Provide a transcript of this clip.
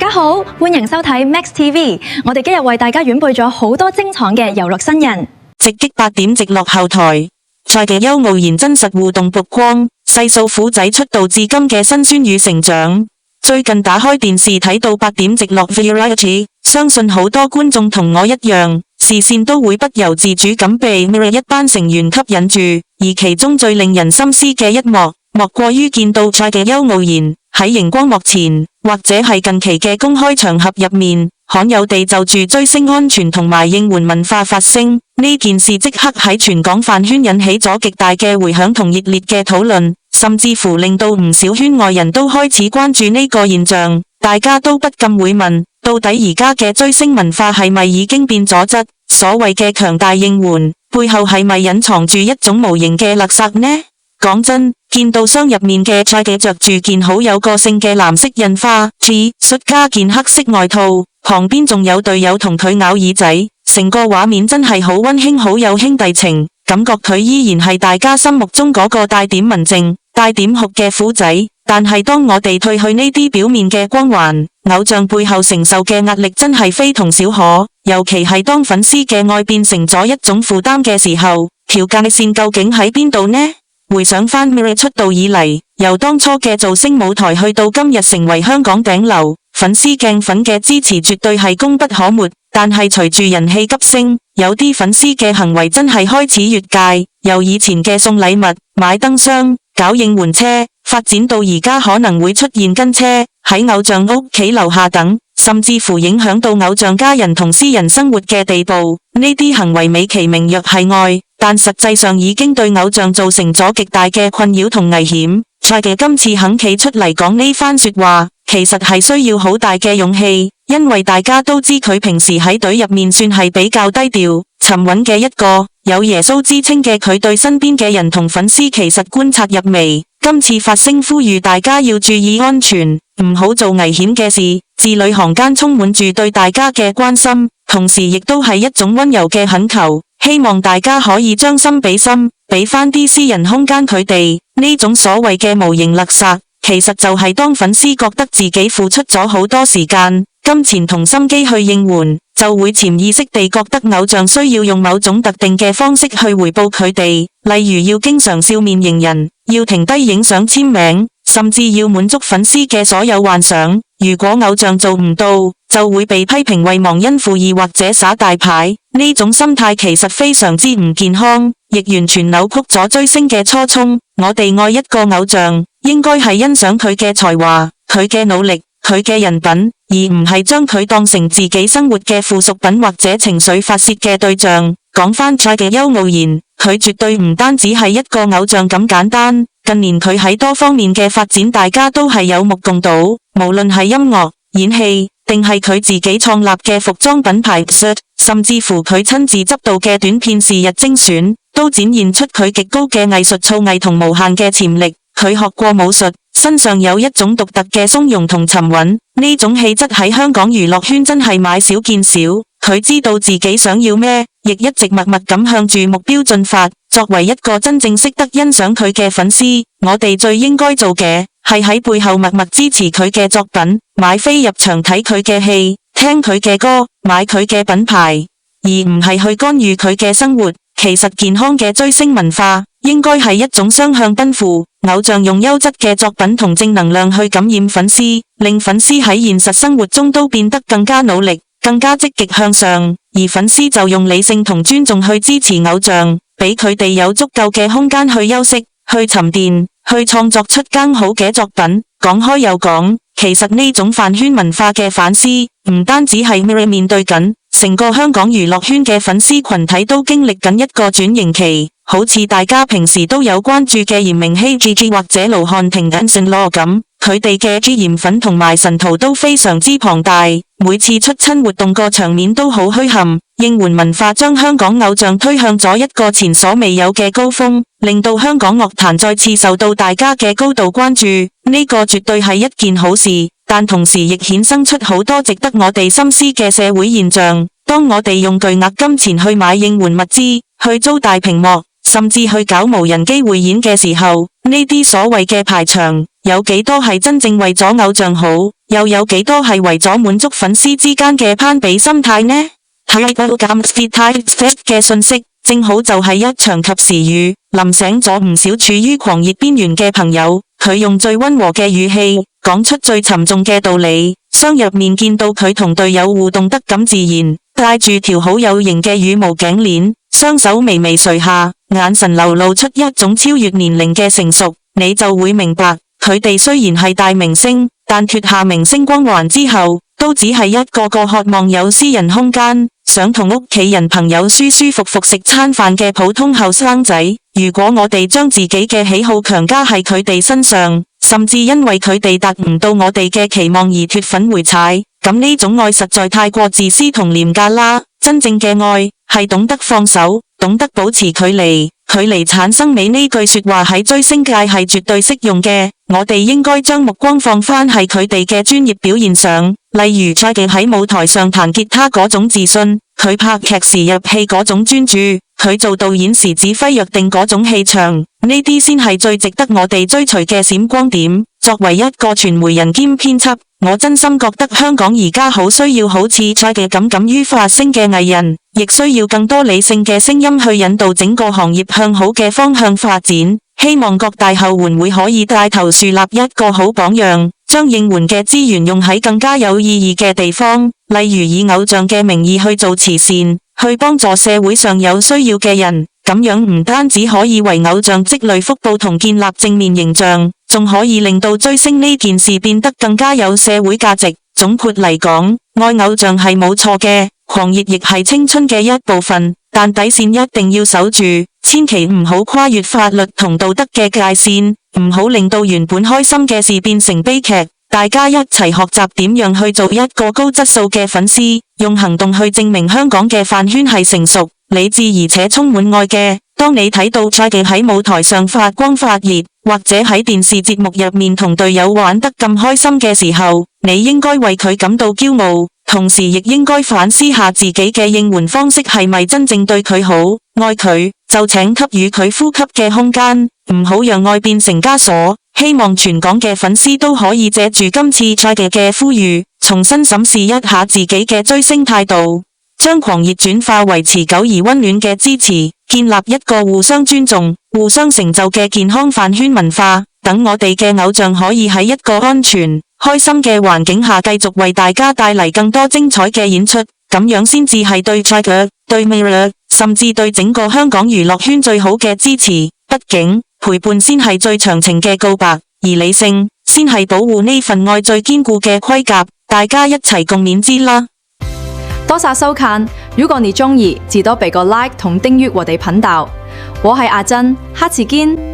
大家好，歡迎收睇 Max TV。我哋今日為大家準備咗好多精彩嘅遊樂新人，直擊8點直落後台。賽嘅邱傲然真實互動曝光，細數虎仔出道至今嘅辛酸與成長。最近打開電視睇到8點直落 Variety， 相信好多觀眾同我一樣，視線都會不由自主咁被 Mirror 一班成員吸引住。而其中最令人深思嘅一幕，莫過於見到賽嘅邱傲然喺熒光幕前，或者係近期嘅公開場合入面，罕有地就住追星安全同埋應援文化發聲。呢件事即刻喺全港飯圈引起咗極大嘅回響同熱烈嘅討論，甚至乎令到唔少圈外人都開始關注呢個現象。大家都不禁會問，到底而家嘅追星文化係咪已經變咗質？所謂嘅強大應援，背後係咪隱藏住一種無形嘅勒索呢？講真，見到箱入面嘅賽嘅着住件好有個性嘅藍色印花 T 恤加件黑色外套，旁邊仲有隊友同佢咬耳仔，成個畫面真係好溫馨，好有兄弟情，感覺佢依然係大家心目中嗰個帶點文靜、帶點酷嘅虎仔。但係當我哋褪去呢啲表面嘅光環，偶像背後承受嘅壓力真係非同小可，尤其係當粉絲嘅愛變成咗一種負擔嘅時候，條界線究竟喺邊度呢？回想翻 Mirror 出道以嚟，由當初嘅造星舞台去到今日成為香港頂流，粉絲鏡粉嘅支持絕對係功不可沒。但係隨住人氣急升，有啲粉絲嘅行為真係開始越界，由以前嘅送禮物、買燈箱、搞應援車，發展到而家可能會出現跟車喺偶像屋企樓下等，甚至乎影響到偶像家人同私人生活嘅地步。呢啲行為美其名曰係愛，但實際上已經對偶像造成咗極大嘅困擾同危險。賽嘅今次肯企出嚟講呢番說話，其實係需要好大嘅勇氣，因為大家都知佢平時喺隊入面算係比較低調、沉穩嘅一個，有耶穌之稱嘅佢對身邊嘅人同粉絲其實觀察入微。今次發聲呼籲大家要注意安全，唔好做危險嘅事，字裏行間充滿住對大家嘅關心，同時亦都係一種溫柔嘅懇求，希望大家可以將心比心，俾翻啲私人空間佢哋。呢種所謂嘅無形勒索，其實就係當粉絲覺得自己付出咗好多時間、金錢同心機去應援，就會潛意識地覺得偶像需要用某種特定嘅方式去回報佢哋，例如要經常笑面迎人，要停低影相簽名，甚至要滿足粉絲嘅所有幻想。如果偶像做唔到，就會被批評為忘恩負義或者耍大牌。呢種心態其實非常之唔健康，亦完全扭曲咗追星嘅初衷。我哋愛一個偶像，應該係欣賞佢嘅才華、佢嘅努力、佢嘅人品，而唔係將佢當成自己生活嘅附屬品或者情緒發洩嘅對象。講翻賽嘅邱傲然，佢絕對唔單止係一個偶像咁簡單。近年佢喺多方面嘅發展，大家都係有目共睹，無論係音樂、演戲，定係佢自己創立嘅服裝品牌 Pursuit， 甚至乎佢親自執導嘅短片是日精選，都展現出佢極高嘅藝術造詣同無限嘅潛力。佢學過武術，身上有一種獨特嘅從容同沉穩，呢種氣質喺香港娛樂圈真係買少見少。佢知道自己想要咩，亦一直默默咁向住目標進發。作為一個真正識得欣賞佢嘅粉絲，我哋最應該做嘅係喺背後默默支持佢嘅作品，買飛入場睇佢嘅戲，聽佢嘅歌，買佢嘅品牌，而唔係去干預佢嘅生活。其實健康嘅追星文化應該係一種雙向奔赴，偶像用優質嘅作品同正能量去感染粉絲，令粉絲喺現實生活中都變得更加努力、更加積極向上，而粉絲就用理性同尊重去支持偶像，俾佢哋有足夠嘅空間去休息、去沉澱、去創作出更好嘅作品。講開又講，其實呢種飯圈文化嘅反思，唔單止係 Mirror 面對緊，成個香港娛樂圈嘅粉絲群體都經歷緊一個轉型期。好似大家平時都有關注嘅嚴明熙 Gigi 或者盧瀚霆 Anson Lo 咁，佢哋嘅 G 嚴粉同埋神徒都非常之龐大，每次出親活動個場面都好墟冚。應援文化將香港偶像推向咗一個前所未有嘅高峰，令到香港樂壇再次受到大家嘅高度關注。呢個絕對係一件好事，但同時亦衍生出好多值得我哋深思嘅社會現象。當我哋用巨額金錢去買應援物資，去租大屏幕，甚至去搞無人機匯演嘅時候，呢啲所謂嘅排場，有幾多係真正為咗偶像好，又有幾多係為咗滿足粉絲之間嘅攀比心態呢？嘅信息，正好就係一場及時雨，淋醒咗唔少處於狂熱邊緣嘅朋友。佢用最溫和嘅語氣，講出最沉重嘅道理。雙入面見到佢同隊友互動得咁自然，戴住條好有型嘅羽毛頸鏈，雙手微微垂下，眼神流露出一種超越年齡嘅成熟，你就會明白，佢哋雖然係大明星，但脫下明星光環之後，都只係一個個渴望有私人空間，想同屋企人朋友舒舒服服食餐飯嘅普通後生仔。如果我哋將自己嘅喜好強加喺佢哋身上，甚至因為佢哋達唔到我哋嘅期望而脫粉回踩，咁呢種愛實在太過自私同廉價啦。真正嘅愛係懂得放手，懂得保持距離。距離產生美呢句說話喺追星界係絕對適用嘅。我哋應該將目光放返喺佢哋嘅專業表現上，例如 Jagger 喺舞台上彈吉他嗰種自信，佢拍劇時入戲嗰種專注，佢做導演時指揮若定嗰種氣場，呢啲先係最值得我哋追隨嘅閃光點。作為一個傳媒人兼編輯，我真心覺得香港而家好需要好似 Jagger 咁敢於發聲嘅藝人，亦需要更多理性嘅聲音去引導整個行業向好嘅方向發展。希望各大後援會可以帶頭樹立一個好榜樣，將應援嘅資源用喺更加有意義嘅地方，例如以偶像嘅名義去做慈善，去幫助社會上有需要嘅人。咁樣唔單止可以為偶像積累福報同建立正面形象，仲可以令到追星呢件事變得更加有社會價值。總括嚟講，愛偶像係冇錯嘅，狂熱亦係青春嘅一部分，但底線一定要守住，千祈唔好跨越法律同道德嘅界線，唔好令到原本開心嘅事變成悲劇。大家一齊學習點樣去做一個高質素嘅粉絲，用行動去證明香港嘅飯圈係成熟、理智而且充滿愛嘅。當你睇到 Jagger 喺舞台上發光發熱，或者喺電視節目入面同隊友玩得咁開心嘅時候，你應該為佢感到驕傲，同時亦應該反思下自己嘅應援方式係咪真正對佢好。愛佢就請給予佢呼吸嘅空間，唔好讓愛變成枷鎖。希望全港嘅粉絲都可以借住今次 Jagger 嘅呼籲，重新審視一下自己嘅追星態度，將狂熱轉化為持久而溫暖嘅支持，建立一個互相尊重、互相成就嘅健康飯圈文化。等我哋嘅偶像可以喺一個安全、開心嘅環境下繼續為大家帶嚟更多精彩嘅演出，咁樣先至係對 Jagger、對 Mirror，甚至對整個香港娛樂圈最好嘅支持。畢竟陪伴先係最長情嘅告白，而理性先係保護呢份愛最堅固嘅盔甲。大家一齊共勉之啦！多謝收看，如果你鍾意，記得俾個 like 同訂閱我哋頻道。我係阿珍，下次見。